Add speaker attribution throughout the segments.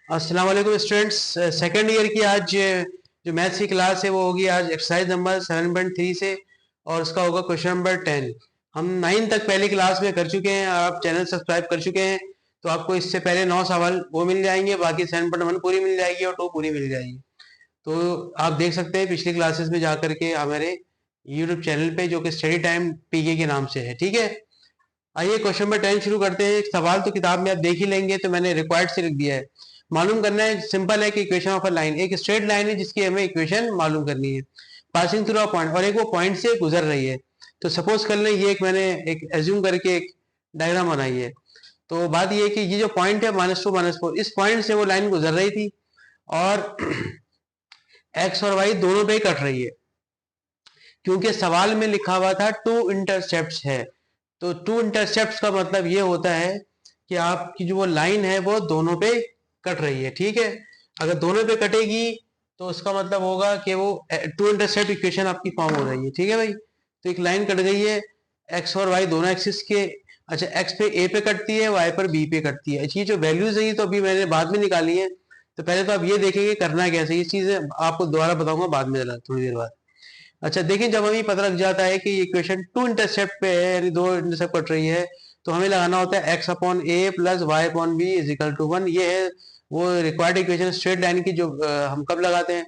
Speaker 1: अस्सलाम वालेकुम students. Second year की आज जो मैथ्स की क्लास है वो होगी आज एक्सरसाइज नंबर 7.3 से, और उसका होगा क्वेश्चन नंबर 10। हम 9 तक पहली क्लास में कर चुके हैं, आप चैनल सब्सक्राइब कर चुके हैं तो आपको इससे पहले 9 सवाल वो मिल जाएंगे, बाकी 7.1 पूरी मिल जाएगी और 2 पूरी मिल जाएगी। तो आप देख सकते हैं पिछली क्लासेस में जा करके हमारे यूट्यूब चैनल पे, जो कि स्टडी टाइम पीके के नाम से है। ठीक है, आइए क्वेश्चन नंबर 10 शुरू करते हैं। सवाल तो किताब में आप देख ही लेंगे, तो मैंने रिक्वायर्ड से लिख दिया है। मालूम करना है, सिंपल है कि इक्वेशन ऑफ अ लाइन, एक स्ट्रेट लाइन है जिसकी हमें इक्वेशन मालूम करनी है पासिंग थ्रू अ पॉइंट, और एक वो पॉइंट से गुजर रही है। तो सपोज कर लें ये एक मैंने एक एज्यूम करके एक डायग्राम बनाई है। तो बात ये है कि ये जो पॉइंट है -2 -4, इस पॉइंट से वो लाइन गुजर रही थी और एक्स और वाई दोनों पे ही कट रही है, क्योंकि सवाल में लिखा हुआ था टू इंटरसेप्ट है। तो टू इंटरसेप्ट का मतलब ये होता है कि आपकी जो वो लाइन है वो दोनों पे कट रही है। ठीक है, अगर दोनों पे कटेगी तो उसका मतलब होगा कि वो टू इंटरसेप्ट इक्वेशन आपकी फॉर्म हो रही है। ठीक है भाई, तो एक लाइन कट गई है एक्स और वाई दोनों एक्सिस के। अच्छा, एक्स पे ए पे कटती है, वाई पर बी पे कटती है। ये जो वैल्यूज है ये तो अभी मैंने बाद में निकाली है, तो पहले तो आप ये देखेंगे करना कैसे। ये चीजें आपको दोबारा बताऊंगा बाद में, जरा थोड़ी देर बाद। अच्छा देखिए, जब हमें पता लग जाता है कि ये इक्वेशन टू इंटरसेप्ट पे है, यानी दो इंटरसेप्ट कट रही है, तो हमें लगाना होता है x upon a plus y upon b is equal to 1। ये है वो रिक्वायर्ड इक्वेशन स्ट्रेट लाइन की, जो हम कब लगाते हैं,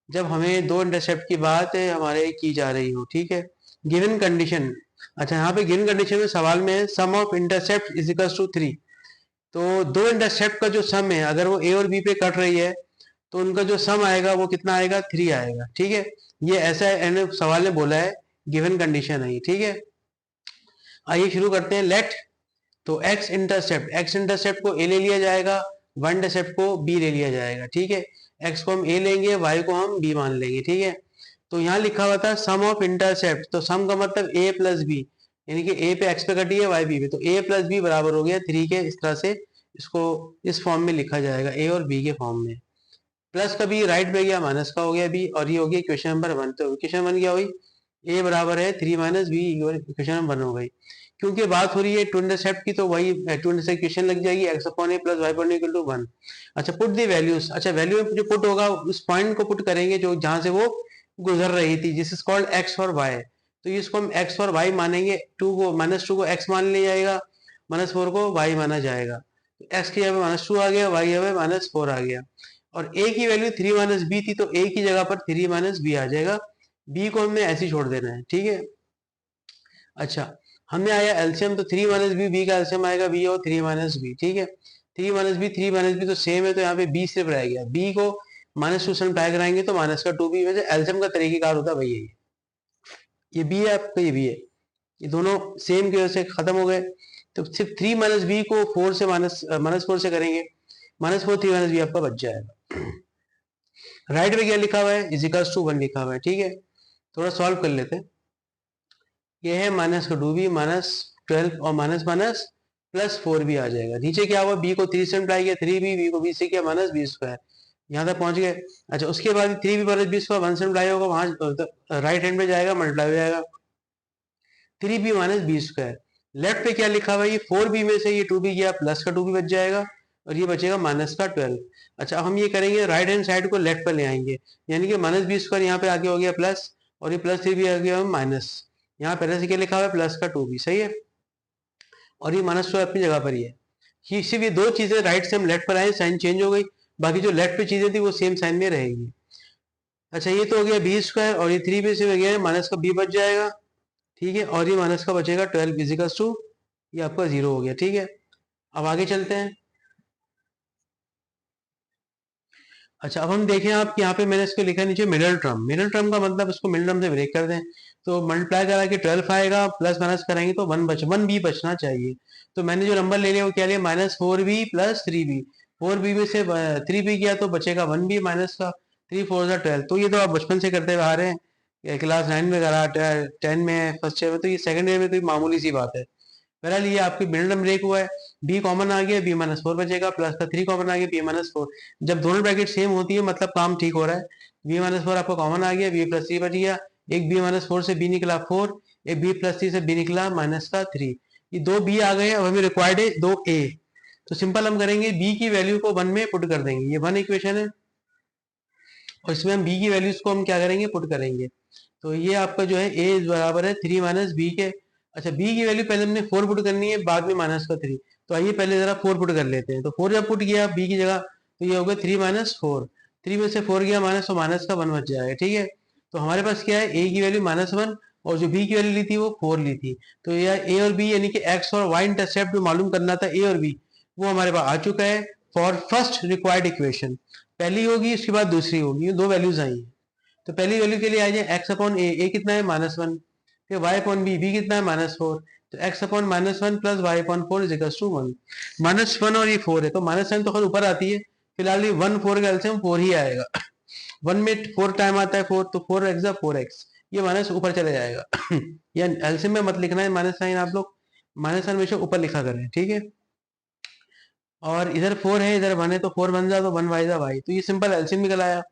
Speaker 1: जब हमें दो इंटरसेप्ट की बात है हमारे की जा रही हो। ठीक है, गिवन कंडीशन। अच्छा, यहाँ पे गिवन कंडीशन में सवाल में है sum of intercept is equal to 3। तो दो इंटरसेप्ट का जो सम है, अगर वो ए और बी पे कट रही है तो उनका जो सम आएगा वो कितना आएगा, 3 आएगा। ठीक है, ये ऐसा सवाल ने बोला है, गिवन कंडीशन है ये। ठीक है, आइए शुरू करते हैं। लेट, तो एक्स इंटरसेप्ट को ए ले लिया जाएगा, वाई इंटरसेप्ट को बी ले लिया जाएगा। ठीक है, एक्स को हम ए लेंगे, वाई को हम बी मान लेंगे। ठीक है, तो यहाँ लिखा हुआ था सम ऑफ इंटरसेप्ट, तो सम का मतलब ए प्लस बी, यानी कि ए पे एक्स पे कटी है, वाई बी पे, तो ए प्लस बी बराबर हो गया 3 के। इस तरह से इसको इस फॉर्म में लिखा जाएगा, ए और बी के फॉर्म में। प्लस का बी राइट में गया, माइनस का हो गया बी, और ये हो गया क्वेश्चन नंबर 1। तो क्वेश्चन 1 क्या हुई, ए बराबर है 3 माइनस बी, क्वेश्चन नंबर 1 हो गई। क्योंकि बात हो रही है टू इंटरसेप्ट की, तो वही टू इंटरसेप्ट क्वेश्चन लग जाएगी, x upon a plus y upon equal to 1। अच्छा, पुट दी वैल्यूज। अच्छा, वैल्यू में जो पुट होगा उस पॉइंट को पुट करेंगे जो जहां से वो गुजर रही थी, जिस इज कॉल्ड एक्स और वाई। तो इसको हम एक्स और वाई मानेंगे, -2 को एक्स मान लिया जाएगा, -4 को वाई माना जाएगा। तो एक्स की जगह -2 आ गया, वाई जगह -4 आ गया, और ए की वैल्यू 3 माइनस बी थी, तो ए की जगह पर 3 माइनस बी आ जाएगा, बी को हमने ऐसे ही छोड़ देना है। ठीक है, अच्छा हमने आया एलसीएम, तो 3 माइनस बी, बी का एलसीएम आएगा बी और 3 माइनस बी। ठीक है, 3 माइनस बी तो सेम है, तो यहाँ पे बी सिर्फ रह गया, बी को -2 से मल्टीप्लाई कराएंगे तो माइनस का 2 बी। वैसे एलसीएम का तरीकेकार होता है भाई यही, ये बी है आपका, ये बी है, ये दोनों सेम की वजह से खत्म हो गए। तो सिर्फ 3 माइनस बी को 4 से -4 से करेंगे, -4 3 माइनस बी आपका बच जाएगा। राइट में क्या लिखा हुआ है, इजिकल्स टू 1 लिखा हुआ है। ठीक है, थोड़ा सॉल्व कर लेते हैं। ये है माइनस का 2b -12 और माइनस माइनस +4 भी आ जाएगा। नीचे क्या हुआ, b को 3 से मल्टीप्लाई किया 3b, b को b से किया -b², यहाँ तक पहुंच गए। अच्छा, उसके बाद 3b -b² 1 से मल्टीप्लाई होगा, वहां राइट हैंड पे जाएगा, मल्टीप्लाई हो जाएगा 3b -b²। लेफ्ट पे क्या लिखा हुआ है, ये 4b में से ये 2b गया, प्लस का 2b बच जाएगा, और ये बचेगा -12। अच्छा, अब हम ये करेंगे, राइट हैंड साइड को लेफ्ट पर ले आएंगे, यानी कि -b² यहाँ पे आगे हो गया प्लस, और ये +3b आ गया माइनस। यहाँ पहले से क्या लिखा हुआ है, प्लस का 2b, सही है, और ये -12 अपनी जगह पर ही है। सिर्फ ये दो चीजें राइट से हम लेफ्ट पर आए, साइन चेंज हो गई, बाकी जो लेफ्ट पे चीजें थी वो सेम साइन में रहेगी। अच्छा, ये तो हो गया b², और ये 3b से हो गया माइनस का b बच जाएगा। ठीक है, और ये माइनस का बचेगा 12 इजिकल्स टू, ये आपका 0 हो गया। ठीक है, अब आगे चलते हैं। अच्छा, अब हम देखें, आप यहाँ पे मैंने इसको लिखा नीचे मिडल टर्म। मिडल टर्म का मतलब इसको मिडल टर्म से ब्रेक कर दें, तो मल्टीप्लाई करा के 12 आएगा, प्लस माइनस कराएंगे तो 1 बी बचना चाहिए। तो मैंने जो नंबर ले लिया वो क्या लिया, -4b + 3b। 4b में से 3b किया तो बचेगा 1b, माइनस का 3 4 12। तो ये तो आप बचपन से करते हुए आ रहे हैं, क्लास 9 में करा, 10 में, फर्स्ट ईयर में, तो ये सेकंड ईयर में तो ये मामूली सी बात है। बहरहाल ये आपकी मिडल टर्म ब्रेक हुआ है, बी कॉमन आ गया, b -4 बचेगा, प्लस का 3 कॉमन आ गया, b -4। जब दोनों ब्रैकेट सेम होती है मतलब काम ठीक हो रहा है। b -4 आपका कॉमन आ गया, b + 3 बच गया, एक b -4 से b निकला 4, एक b + 3 से b निकला -3। ये दो b आ गए, अब हमें रिक्वायर्ड है 2 a। तो सिंपल हम करेंगे बी की वैल्यू को 1 में पुट कर देंगे, ये 1 इक्वेशन है, और इसमें हम बी की वैल्यूज को हम क्या करेंगे, पुट करेंगे। तो ये आपका जो है ए बराबर है 3 माइनस बी के। अच्छा, बी की वैल्यू पहले हमने 4 पुट करनी है, बाद में माइनस का 3। तो आइए पहले जरा 4 पुट कर लेते हैं। तो 4 जब पुट किया बी की जगह, तो ये हो गया 3 माइनस 4। 3 में से 4 गया माइनस, तो माइनस का 1 बच जाएगा, ठीक है। तो हमारे पास क्या है, ए की वैल्यू -1 और जो बी की वैल्यू ली थी वो 4 ली थी। तो यह ए और बी यानी कि एक्स और वाई इंटरसेप्ट जो मालूम करना था ए और बी, वो हमारे पास आ चुका है फॉर फर्स्ट रिक्वायर्ड इक्वेशन। पहली होगी, उसके बाद दूसरी होगी, ये 2 वैल्यूज आई हैं। तो पहली वैल्यू के लिए आ जाए एक्स अपॉन ए कितना है -1, फिर वाई अपॉन बी कितना है -4। तो x upon -1 plus y upon 4 is equal to 1। -1 और ये 4 है, तो -1 तो खैर ऊपर आती है, फिलहाल ये 1 4 का एलसीएम 4 ही आएगा। 1 में 4 टाइम आता है 4, तो 4 एक्स 4x, ये माइनस ऊपर चले जाएगा। ये एलसीएम में मत लिखना है माइनस साइन, आप लोग माइनस साइन हमेशा ऊपर लिखा करें, ठीक है। और इधर 4 है, इधर 1 है, तो 4 बन जा, तो 1 वाई जा वाई, तो ये सिंपल एलसीएम निकल आया।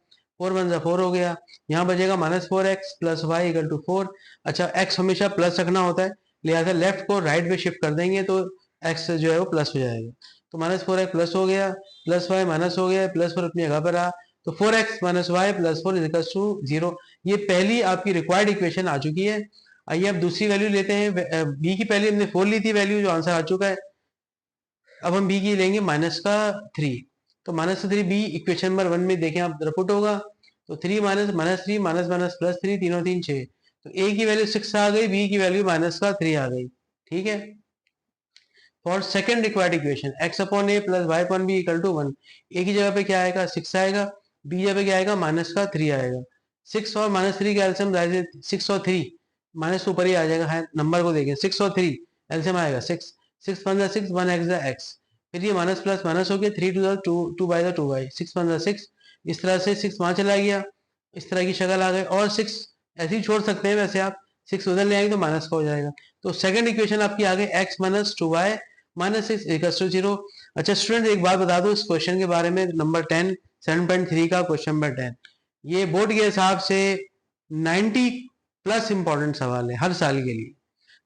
Speaker 1: 4 बन जा 4 हो गया, यहाँ बचेगा -4x plus Y equal to 4। अच्छा, x हमेशा प्लस रखना होता है, लिहाजा लेफ्ट को राइट में शिफ्ट कर देंगे तो x जो है वो प्लस हो जाएगा। तो -4x प्लस हो गया, प्लस वाई माइनस हो गया, प्लस 4 अपनी जगह पर आ, तो 4x minus y plus 4 is equal to 0। ये पहली आपकी रिक्वायर्ड इक्वेशन आ चुकी है। आइए अब दूसरी वैल्यू लेते हैं। बी की पहले हमने 4 ली थी वैल्यू, जो आंसर आ चुका है। अब हम बी की लेंगे -3। तो -3 बी इक्वेशन नंबर 1 में देखें आप, पुट होगा, तो 3 माइनस -3 माइनस माइनस प्लस 3, 3 और 3 6। तो ए की वैल्यू 6 आ गई, बी की वैल्यू -3 आ गई, ठीक है। For second required equation x upon a plus y upon b equal to 1, a की जगह पे क्या आएगा 6 आएगा, बी जगह पे क्या आएगा -3 आएगा। 6 और -3 का एलसीएम 6 और 3, माइनस ऊपर ही आ जाएगा, है नंबर को देखें 6 और 3 एलसीएम आएगा 6, 6 पंजा 6, 1 एक्स एक्स, फिर ये माइनस प्लस माइनस हो गया, 3 टू 2 बाई 2 बाई 6 पंजा 6, इस तरह से 6 वहां चला गया, इस तरह की शक्ल आ गई। और 6 ऐसे ही छोड़ सकते हैं, वैसे आप 6 उधर ले आएंगे तो माइनस का हो जाएगा। तो सेकंड इक्वेशन आपकी आ गई x minus 2y -6 equals to 0। अच्छा स्टूडेंट, एक बात बता दो इस क्वेश्चन के बारे में, नंबर 10 7.3 का क्वेश्चन नंबर 10, ये बोर्ड के हिसाब से 90 प्लस इंपॉर्टेंट सवाल है हर साल के लिए।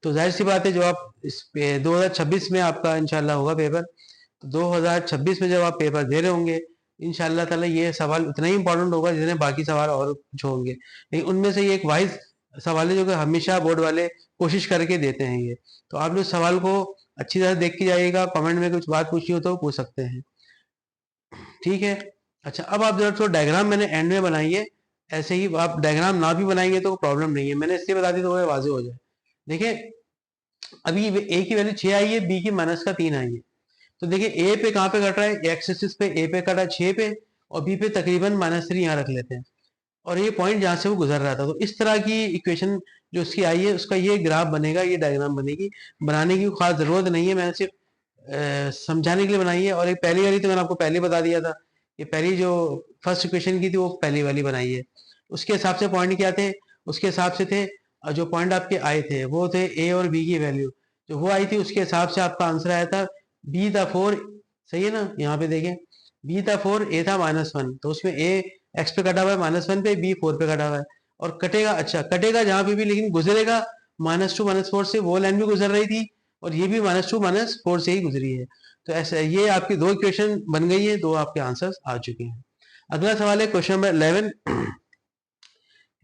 Speaker 1: तो जाहिर सी बात है, जो आप इस 2026 में आपका इंशाल्लाह होगा पेपर, तो 2026 में जब आप पेपर दे रहे होंगे इंशाल्लाह ताला, ये सवाल उतना ही इंपॉर्टेंट होगा जितने बाकी सवाल और कुछ होंगे, लेकिन उनमें से ये एक वाइज सवाल है जो कि हमेशा बोर्ड वाले कोशिश करके देते हैं ये। तो आप लोग सवाल को अच्छी तरह देख के जाइएगा, कमेंट में कुछ बात पूछनी हो तो पूछ सकते हैं, ठीक है। अच्छा, अब आप जरा तो डायग्राम मैंने एंड में बनाई है, ऐसे ही आप डायग्राम ना भी बनाएंगे तो प्रॉब्लम नहीं है, मैंने इसलिए बता दी तो वाजे हो जाए। देखिए अभी ए की वैल्यू 6 आई है, बी की -3 आई है। तो देखिए ए पे कहाँ पे कट रहा है, एक्स एक्सिस पे ए पे कटा 6 पे, और बी पे तकरीबन -3 यहाँ रख लेते हैं, और ये पॉइंट जहाँ से वो गुजर रहा था। तो इस तरह की इक्वेशन जो उसकी आई है, उसका ये ग्राफ बनेगा, ये डायग्राम बनेगी। बनाने की खास जरूरत नहीं है, मैंने सिर्फ समझाने के लिए बनाई है। और एक पहली वाली तो मैंने आपको पहले बता दिया था, ये पहली जो फर्स्ट इक्वेशन की थी वो पहली वाली बनाई है। उसके हिसाब से पॉइंट क्या थे, उसके हिसाब से थे, जो पॉइंट आपके आए थे वो थे ए और बी की वैल्यू जो वो आई थी, उसके हिसाब से आपका आंसर आया था बी था 4। सही है ना, यहाँ पे देखें बी था 4, ए था -1, तो उसमें ए एक्स पे कटा हुआ है -1 पे, बी 4 पे कटा हुआ है। और कटेगा, अच्छा कटेगा जहां पे भी, लेकिन गुजरेगा -2 -4 से, वो लाइन भी गुजर रही थी, और ये भी -2 -4 से ही गुजरी है। तो ऐसे ये आपकी 2 इक्वेशन बन गई है, 2 आपके आंसर्स आ चुके हैं। अगला सवाल है क्वेश्चन नंबर 11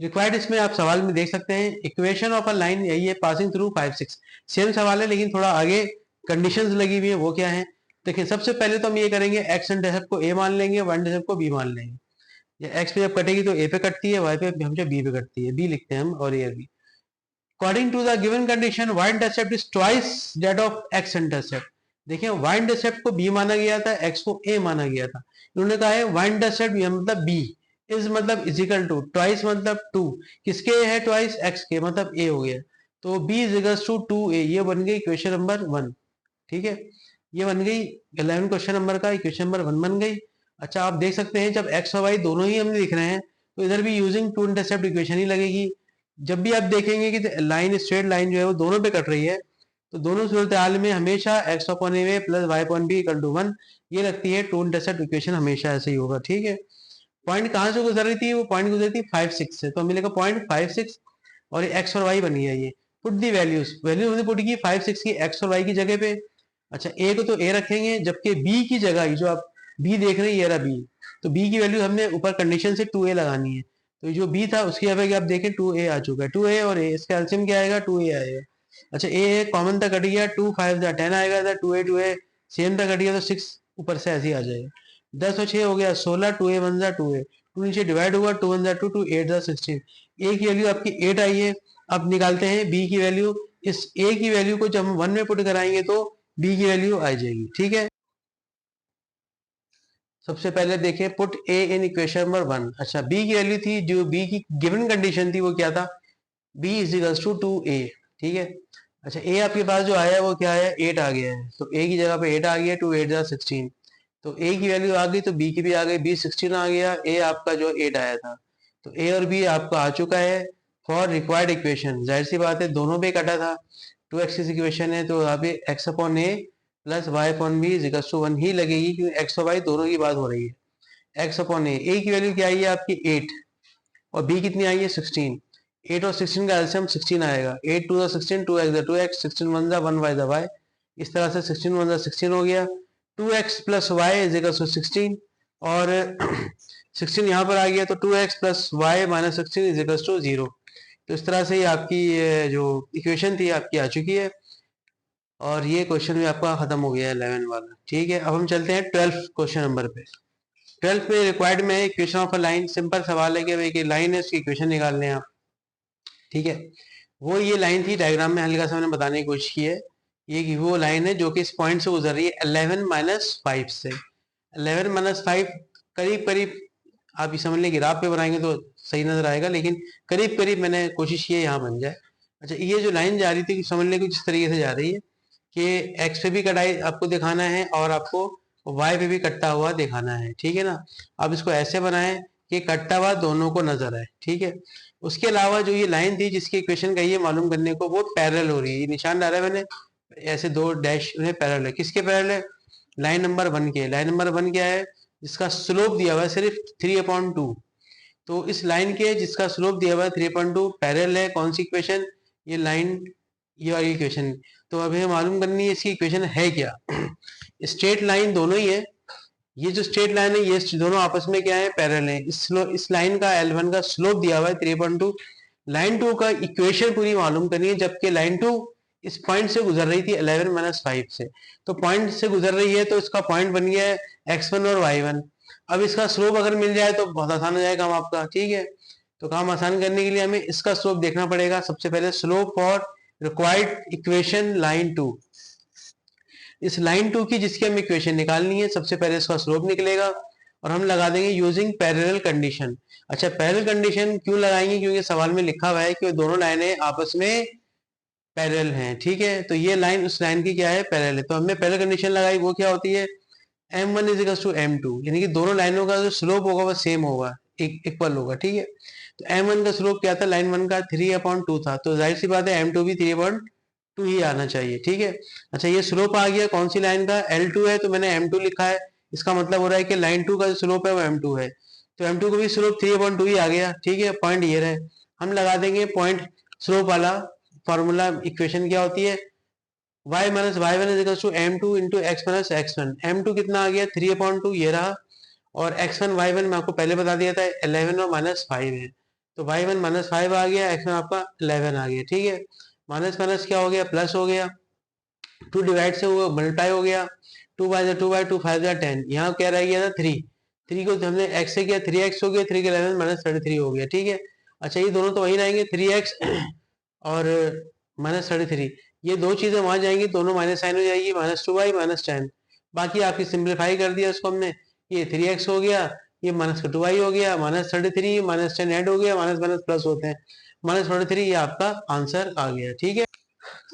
Speaker 1: रिक्वायर्ड। इसमें आप सवाल में देख सकते हैं इक्वेशन ऑफ अ लाइन, यही है पासिंग थ्रू 5 6, सेम सवाल है लेकिन थोड़ा आगे कंडीशंस लगी हुई है, वो क्या है देखिए। सबसे पहले तो हम ये करेंगे, एक्स इंटरसेप्ट को ए मान लेंगे, वाई इंटरसेप्ट को बी मान लेंगे। या एक्स पे जब कटेगी तो ए पे कटती है, वाई पे हमेशा बी पे कटती है, बी लिखते हैं हम, और a b. According to the given condition y intercept is twice that of x intercept. देखिए वाई इंटरसेप्ट को बी माना गया था, एक्स को ए माना गया था। इन्होंने कहा है वाई इंटरसेप्ट मतलब बी, इज मतलब इजिकल टू, ट्वाइस मतलब 2, किसके है ट्वाइस, एक्स के, मतलब ए हो गया। तो B is equal to 2a, ये बन गई इक्वेशन नंबर 1, ठीक है। ये बन गई 11 क्वेश्चन नंबर का इक्वेशन नंबर 1 बन गई। अच्छा आप देख सकते हैं, जब एक्स और वाई दोनों ही हमने लिख रहे हैं तो इधर भी यूजिंग टू इंटरसेप्ट इक्वेशन ही लगेगी। जब भी आप देखेंगे कि लाइन स्ट्रेट लाइन जो है वो दोनों पे कट रही है, तो दोनों सूरत हाल में हमेशा x upon a plus y upon b equal to 1, ये लगती है टू इंटरसेप्ट इक्वेशन, हमेशा ऐसे ही होगा, ठीक है। पॉइंट कहाँ से गुजर रही थी, वो पॉइंट गुजर रही थी 5 6 से, तो हम मिलेगा पॉइंट 5 6, और एक्स और वाई बनी है ये। पुट दी वैल्यूज, वैल्यू हमने पुट की 5 6 की एक्स और वाई की जगह पे, अच्छा ए को तो ए रखेंगे, जबकि बी की जगह जो आप बी देख रहे हैं ये रहा बी, तो बी की वैल्यू हमने ऊपर कंडीशन से 2a लगानी है, तो जो बी था उसकी जगह आप देखें 2a आ चुका है, 2a और a इसका एलसीएम क्या आएगा 2a आएगा। अच्छा ए कॉमन था कट गया, 2 5 10 आएगा था, 2a सेम था कट गया तो 6 ऊपर से ऐसे ही आ जाएगा। 10 और 6 हो गया 16, 2a 1 2a, 2 नीचे डिवाइड हुआ, 2 1 2 2 8 16, ए की वैल्यू आपकी 8 आई है। अब निकालते हैं बी की वैल्यू, इस ए की वैल्यू को जब हम 1 में पुट कराएंगे तो बी की वैल्यू आ जाएगी, ठीक है। सबसे पहले देखें put A in equation number 1। अच्छा बी की वैल्यू थी, जो बी की गिवन कंडीशन थी वो क्या था, b is equals to 2a, ठीक है। अच्छा a आपके पास जो आया है वो क्या है 8 आ गया है, तो a की जगह पे 8 आ गया, 2 8 16, तो a की वैल्यू आ गई तो b की भी आ गई, b 16 आ गया, a आपका जो 8 आया था, तो a और b आपका आ चुका है फॉर रिक्वायर्ड इक्वेशन। जाहिर सी बात है दोनों पे कटा था, 2 एक्सिस इक्वेशन है तो यहाँ पे x upon a plus y upon b is equals to 1 ही लगेगी, क्योंकि x और y दोनों की बात हो रही है। x अपॉन a की वैल्यू क्या आई है आपकी 8 और b कितनी आई है 16, 8 और 16 का एलसीएम 16 आएगा, 8 2 16, 2x 2x, 16 1 1 y, इस तरह से 16 1 16 हो गया, 2x plus y is equal to 16 और 16 यहाँ पर आ गया, तो 2x plus y minus 16 is equal to 0। तो इस तरह से ही आपकी जो इक्वेशन थी आपकी आ चुकी है, और ये क्वेश्चन भी आपका खत्म हो गया है 11 वाला, ठीक है। अब हम चलते हैं 12 क्वेश्चन नंबर पे। 12 में रिक्वायर्ड में equation of a line, simple सवाल है कि भाई लाइन है उसकी इक्वेशन निकाल लें आप, ठीक है। वो ये लाइन थी डायग्राम में हल्का सा मैंने बताने की कोशिश की है, ये वो लाइन है जो कि इस पॉइंट से गुजर रही है 11 माइनस 5 से। 11 माइनस 5 करीब करीब आप ये समझ लें कि ग्राफ पे बनाएंगे तो सही नजर आएगा, लेकिन करीब करीब मैंने कोशिश की है यहाँ बन जाए। अच्छा ये जो लाइन जा रही थी समझ लें कुछ इस तरीके से जा रही है कि एक्स पे भी कटाई आपको दिखाना है और आपको वाई पे भी कटता हुआ दिखाना है, ठीक है ना। आप इसको ऐसे बनाएं कि कटता हुआ दोनों को नजर आए, ठीक है। उसके अलावा जो ये लाइन थी जिसकी इक्वेशन का ये मालूम करने को वो पैरेलल हो रही है, ये निशान डाला है मैंने ऐसे दो डैश में, पैरेलल है, किसके पैरेलल है लाइन नंबर 1 के। लाइन नंबर 1 क्या है जिसका स्लोप दिया हुआ है सिर्फ 3/2, तो इस लाइन के जिसका स्लोप दिया हुआ है 3/2 पैरेलल है कौन सी इक्वेशन, ये लाइन, ये वाली इक्वेशन। तो अब हमें मालूम करनी है इसकी इक्वेशन है क्या। स्ट्रेट लाइन दोनों ही है, ये जो स्ट्रेट लाइन है ये दोनों आपस में क्या है पैरेलल है। इस लाइन का L1 का स्लोप दिया हुआ है 3/2, लाइन 2 का इक्वेशन पूरी मालूम करनी है, जबकि लाइन 2 इस पॉइंट से गुजर रही थी 11 माइनस 5 से, तो पॉइंट से गुजर रही है तो इसका पॉइंट बन गया है x1 और y1। अब इसका स्लोप अगर मिल जाए तो बहुत आसान हो जाएगा काम आपका, ठीक है। तो काम आसान करने के लिए हमें इसका स्लोप देखना पड़ेगा। सबसे पहले slope for required equation line 2, इस लाइन 2 की जिसकी हमें इक्वेशन निकालनी है, सबसे पहले इसका स्लोप निकलेगा और हम लगा देंगे यूजिंग पैरेलल कंडीशन। अच्छा पैरेलल कंडीशन क्यों लगाएंगे, क्योंकि सवाल में लिखा हुआ है कि दोनों लाइनें आपस में पैरेलल हैं, ठीक है। तो ये लाइन उस लाइन की क्या है पैरेलल है, तो हमने पैरेलल कंडीशन लगाई, वो क्या होती है m1 is equal to m2, यानी कि दोनों लाइनों का जो स्लोप होगा वो सेम होगा, इक्वल होगा, ठीक है। तो m1 का स्लोप क्या था लाइन 1 का 3/2 था, तो जाहिर सी बात है m2 भी 3/2 ही आना चाहिए, ठीक है। अच्छा ये स्लोप आ गया कौन सी लाइन का L2 है, तो मैंने m2 लिखा है, इसका मतलब हो रहा है कि लाइन 2 का जो स्लोप है वो m2 है, तो m2 को भी स्लोप 3/2 ही आ गया, ठीक है। पॉइंट ये रहे, हम लगा देंगे पॉइंट स्लोप वाला फॉर्मूला। इक्वेशन क्या होती है y minus y one is equal to m2 into x minus x1। m2 कितना आ गया 3/2 ये रहा, और x1 y1 मैं आपको पहले बता दिया था 11 और माइनस 5 है, तो y1 माइनस 5 आ गया, x1 आपका 11 आ गया, ठीक है। माइनस माइनस क्या हो गया प्लस हो गया, 2 डिवाइड से हुआ मल्टीप्लाई हो गया, 2 बाय 2 बाय 2 5 10, यहाँ क्या रह गया था 3, 3 को हमने x से किया 3x हो गया, 3 के 11 माइनस 33 हो गया, ठीक है। अच्छा ये दोनों तो वही रहेंगे 3x और माइनस 33, ये दो चीजें वहां जाएंगी, दोनों माइनस साइन हो जाएगी, -2y -10। बाकी आपकी सिंप्लीफाई कर दिया उसको हमने, ये 3x हो गया, ये -2y हो गया, -33 -10 ऐड हो गया, माइनस माइनस प्लस होते हैं, -33 ये आपका आंसर आ गया, ठीक है।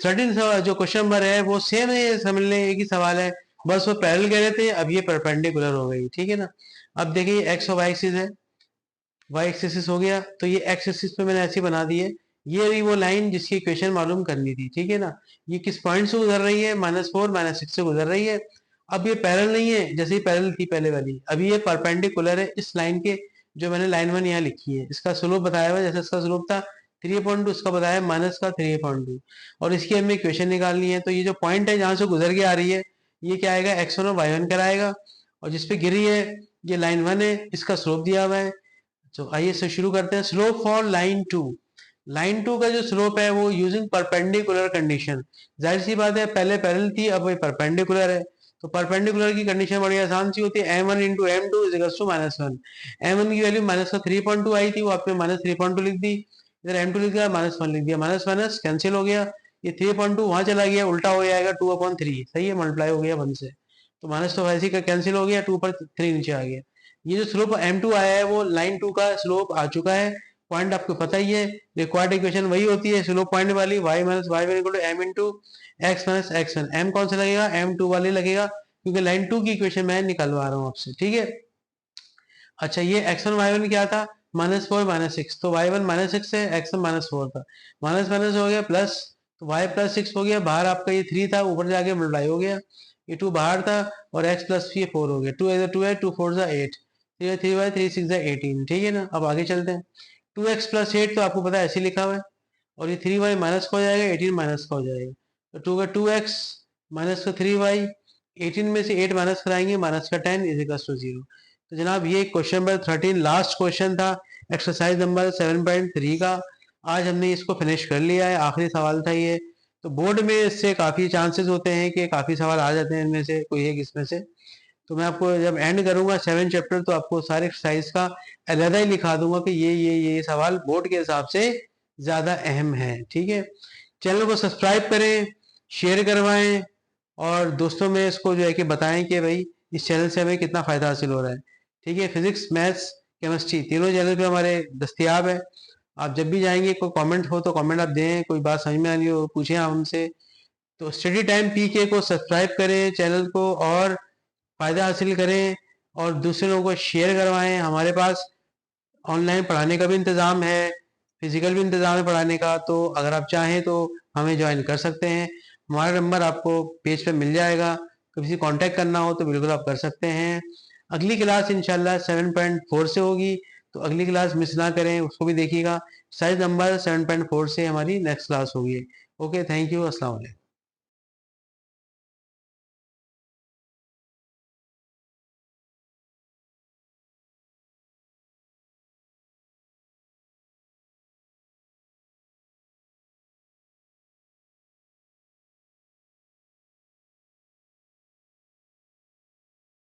Speaker 1: 13 जो क्वेश्चन नंबर है वो सेम है, समझ लें एक ही सवाल है, बस वो पैरेलल कह रहे थे, अब ये परपेंडिकुलर हो गई, ठीक है ना। अब देखिए एक्स और वाई एक्सिस है, वाई एक्सिस हो गया, तो ये एक्स एक्सिस पे मैंने ऐसी बना दी है, ये रही वो लाइन जिसकी इक्वेशन मालूम करनी थी, ठीक है ना। ये किस पॉइंट से गुजर रही है -4 -6 से गुजर रही है। अब ये पैरेलल नहीं है जैसे ही पैरेलल थी पहले वाली, अभी ये परपेंडिकुलर है इस लाइन के, जो मैंने लाइन 1 यहाँ लिखी है, इसका स्लोप बताया हुआ जैसे इसका स्लोप था 3.2 इसका बताया माइनस का 3.2, और इसकी हमें इक्वेशन निकालनी है। तो ये जो पॉइंट है जहां से गुजर के आ रही है ये क्या आएगा, x1 और y1 कराएगा, और जिसपे गिर रही है ये लाइन 1 है, इसका स्लोप दिया हुआ है। तो आइए इससे शुरू करते हैं। स्लोप फॉर लाइन 2, लाइन 2 का जो स्लोप है वो यूजिंग परपेंडिकुलर कंडीशन, जाहिर सी बात है पहले पैरेलल थी अब ये परपेंडिकुलर है, तो परपेंडिकुलर की कंडीशन बड़ी आसान सी होती है, m1 into m two is to -1। m1 की वैल्यू माइनस का 3.2 आई थी, वो आपने माइनस 3.2 लिख दी, इधर m2 लिख दिया, -1 लिख दिया, माइनस माइनस कैंसिल हो गया, ये 3.2 वहां चला गया, उल्टा हो जाएगा 2/3, सही है, मल्टीप्लाई हो गया 1 से, तो माइनस तो वैसे ही का कैंसिल हो गया, 2/3 नीचे आ गया। ये जो स्लोप m2 आया है वो लाइन 2 का स्लोप आ चुका है। पॉइंट आपको पता ही है, रिक्वायर्ड इक्वेशन वही होती है स्लोप पॉइंट वाली, y minus y one equal to m into x minus x1। m कौन सा लगेगा, m2 वाले लगेगा, क्योंकि लाइन 2 की इक्वेशन मैं निकलवा रहा हूँ आपसे, ठीक है। अच्छा ये x1 y1 क्या था, -4 -6, तो y1 -6 है, x1 -4 था, माइनस माइनस हो गया प्लस, तो y प्लस 6 हो गया, बाहर आपका ये 3 था, ऊपर जाके मल्टीप्लाई हो गया, ये 2 बाहर था, और x प्लस ये 4 हो गया, 2 इधर 2 है, 2 4 जा 8, 3 y 3 6 जा 18, ठीक है ना। अब आगे चलते हैं, 2x प्लस 8 तो आपको पता है ऐसे लिखा हुआ है, और ये 3y माइनस का हो जाएगा, 18 माइनस का हो जाएगा, तो 2 का 2x माइनस का 3y, 18 में से 8 माइनस कराएंगे, माइनस का 10 इज इक्वल टू 0। तो जनाब ये क्वेश्चन नंबर 13 लास्ट क्वेश्चन था एक्सरसाइज नंबर 7.3 का, आज हमने इसको फिनिश कर लिया है, आखिरी सवाल था ये। तो बोर्ड में इससे काफ़ी चांसेस होते हैं कि काफ़ी सवाल आ जाते हैं, इनमें से कोई एक इसमें से, तो मैं आपको जब एंड करूंगा 7 चैप्टर तो आपको सारे एक्सरसाइज का अलग ही लिखा दूंगा कि ये सवाल बोर्ड के हिसाब से ज़्यादा अहम है, ठीक है। चैनल को सब्सक्राइब करें, शेयर करवाएं, और दोस्तों में इसको जो है कि बताएं कि भाई इस चैनल से हमें कितना फ़ायदा हासिल हो रहा है, ठीक है। फिजिक्स मैथ्स केमिस्ट्री तीनों चैनल पे हमारे दस्तियाब है, आप जब भी जाएंगे कोई कमेंट हो तो कमेंट आप दें, कोई बात समझ में आ रही हो पूछें आप हमसे। तो स्टडी टाइम पीके को सब्सक्राइब करें चैनल को, और फ़ायदा हासिल करें, और दूसरे लोगों को शेयर करवाएं। हमारे पास ऑनलाइन पढ़ाने का भी इंतज़ाम है, फिजिकल भी इंतज़ाम है पढ़ाने का, तो अगर आप चाहें तो हमें ज्वाइन कर सकते हैं। हमारा नंबर आपको पेज पे मिल जाएगा, कभी से कांटेक्ट करना हो तो बिल्कुल आप कर सकते हैं। अगली क्लास इंशाल्लाह 7.4 से होगी, तो अगली क्लास मिस ना करें, उसको भी देखिएगा। साइज नंबर 7.4 से हमारी नेक्स्ट क्लास होगी। ओके, थैंक यू, अस्सलाम वालेकुम।